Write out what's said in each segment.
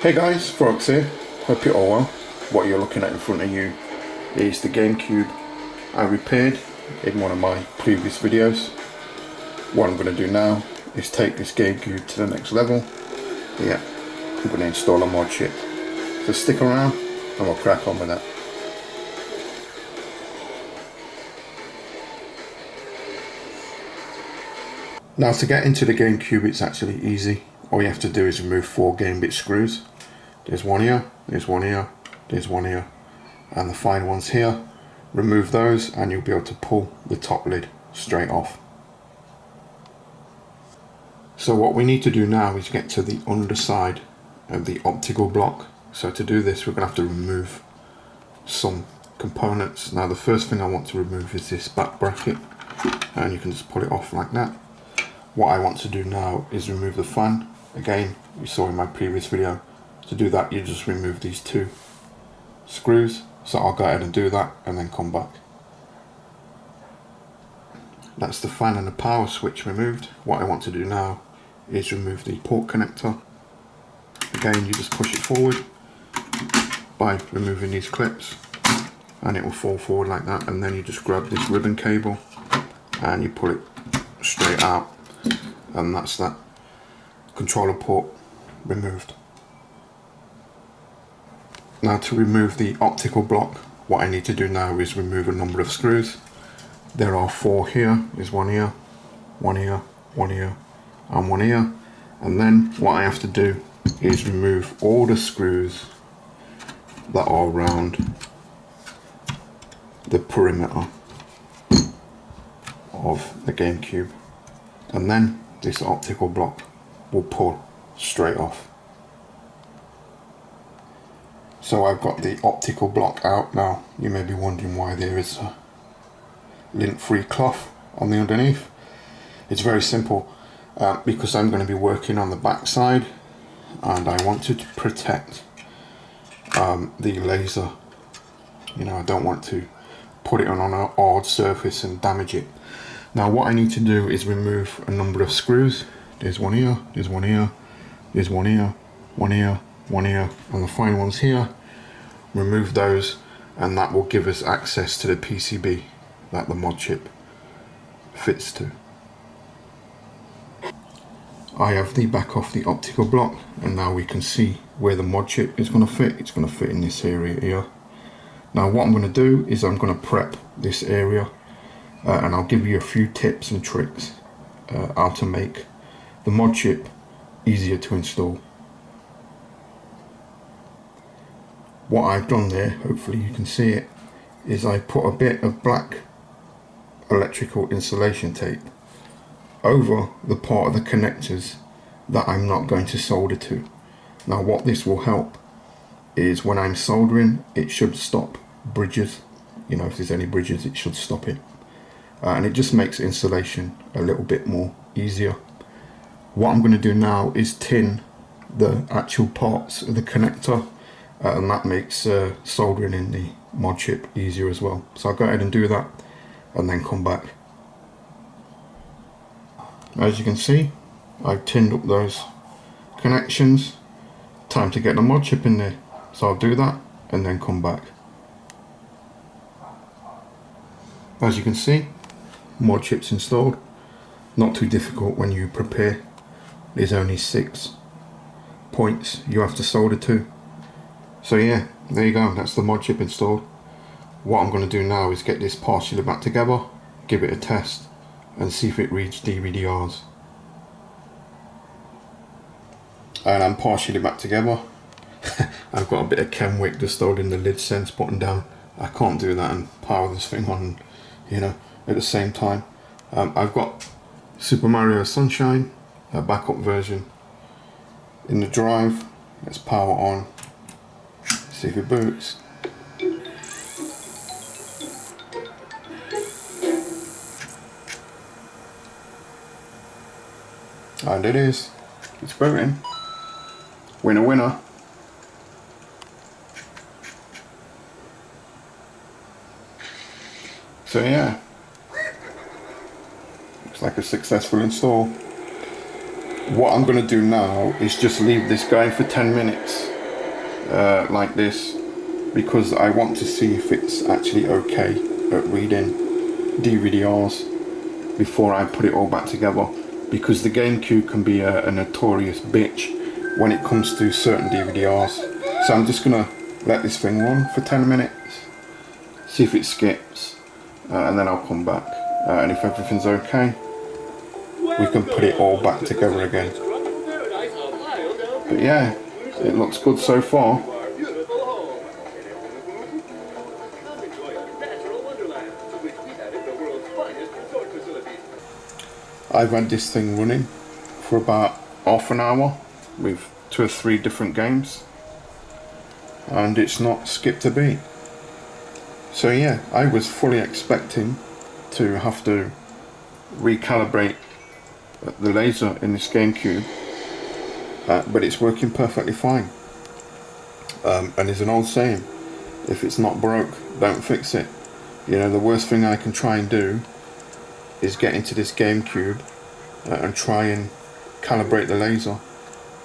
Hey guys, Frogs here. Hope you're all well. What you're looking at in front of you is the GameCube I repaired in one of my previous videos. What I'm going to do now is take this GameCube to the next level. Yeah, I'm going to install a mod chip. So stick around and we'll crack on with that. Now to get into the GameCube, it's actually easy. All you have to do is remove 4 game bit screws. There's one here, there's one here, there's one here, and the fine ones here. Remove those and you'll be able to pull the top lid straight off. So what we need to do now is get to the underside of the optical block. So to do this, we're going to have to remove some components. Now the first thing I want to remove is this back bracket, and you can just pull it off like that. What I want to do now is remove the fan. Again, you saw in my previous video. To do that, you just remove these 2 screws. So I'll go ahead and do that and then come back. That's the fan and the power switch removed. What I want to do now is remove the port connector. Again, you just push it forward by removing these clips and it will fall forward like that, and then you just grab this ribbon cable and you pull it straight out, and that's that controller port removed. Now to remove the optical block, what I need to do now is remove a number of screws. There are 4 here. There's one here, one here, one here, and one here. And then what I have to do is remove all the screws that are around the perimeter of the GameCube. And then this optical block will pull straight off. So I've got the optical block out now. You may be wondering why there is a lint-free cloth on the underneath. It's very simple, because I'm going to be working on the back side and I want to protect the laser. You know, I don't want to put it on an hard surface and damage it. Now what I need to do is remove a number of screws. There's one here, there's one here, there's one here, one here, one here, and the fine ones here. Remove those and that will give us access to the PCB that the mod chip fits to. I have the back off the optical block, and now we can see where the mod chip is going to fit. It's going to fit in this area here. Now what I'm going to do is I'm going to prep this area, and I'll give you a few tips and tricks how to make the mod chip easier to install. What I've done there, hopefully you can see it, is I put a bit of black electrical insulation tape over the part of the connectors that I'm not going to solder to. Now what this will help is when I'm soldering, it should stop bridges. You know, if there's any bridges, it should stop it. And it just makes installation a little bit more easier. What I'm going to do now is tin the actual parts of the connector, and that makes soldering in the mod chip easier as well. So I'll go ahead and do that and then come back. As you can see, I've tinned up those connections. Time to get the mod chip in there. So I'll do that and then come back. As you can see, mod chip's installed. Not too difficult when you prepare. There's only 6 points you have to solder to. So yeah, there you go, that's the mod chip installed. What I'm going to do now is get this partially back together, give it a test, and see if it reads DVD-Rs. And I'm partially back together. I've got a bit of chem wick just holding the lid sense button down. I can't do that and power this thing on, you know, at the same time. I've got Super Mario Sunshine, a backup version, in the drive. Let's power on. See if it boots. And it is. It's booting. Winner, winner. So yeah, looks like a successful install. What I'm going to do now is just leave this going for 10 minutes like this, because I want to see if it's actually okay at reading DVDRs before I put it all back together, because the GameCube can be a notorious bitch when it comes to certain DVDRs. So I'm just gonna let this thing run for 10 minutes, see if it skips, and then I'll come back, and if everything's okay, we can put it all back together again. But yeah, it looks good so far. I've had this thing running for about half an hour with 2 or 3 different games, and it's not skipped a beat. So yeah, I was fully expecting to have to recalibrate the laser in this GameCube, but it's working perfectly fine. And there's an old saying, if it's not broke, don't fix it. You know, the worst thing I can try and do is get into this GameCube and try and calibrate the laser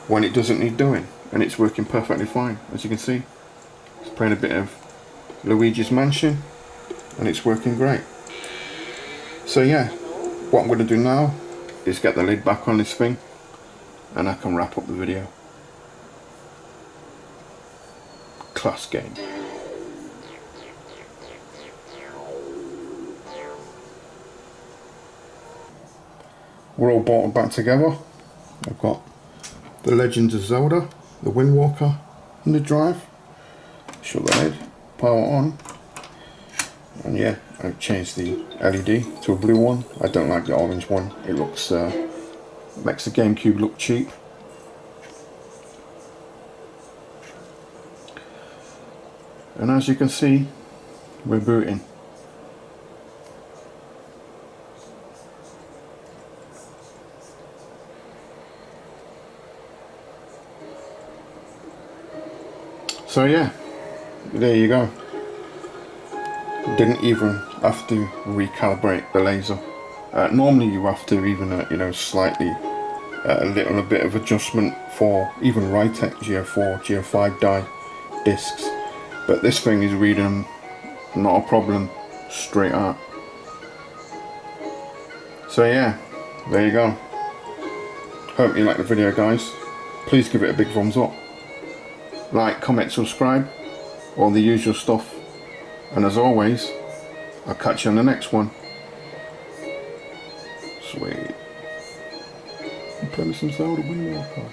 when it doesn't need doing, and it's working perfectly fine. As you can see, it's playing a bit of Luigi's Mansion and it's working great. So yeah, what I'm going to do now is get the lid back on this thing and I can wrap up the video. Class game. We're all bolted back together. I've got the Legends of Zelda, the Wind Walker in the drive. Shut the lid, power on, and yeah, I've changed the LED to a blue one. I don't like the orange one. It looks makes the GameCube look cheap. And as you can see, we're booting. So yeah, there you go. Didn't even have to recalibrate the laser. Normally you have to, even you know, slightly a little bit of adjustment for even Rytec G04, G05 die discs, but this thing is reading them not a problem, straight out. So yeah, there you go. Hope you liked the video, guys. Please give it a big thumbs up. Like, comment, subscribe, all the usual stuff. And as always, I'll catch you on the next one. Sweet. I'm playing some Zelda Wind Walker.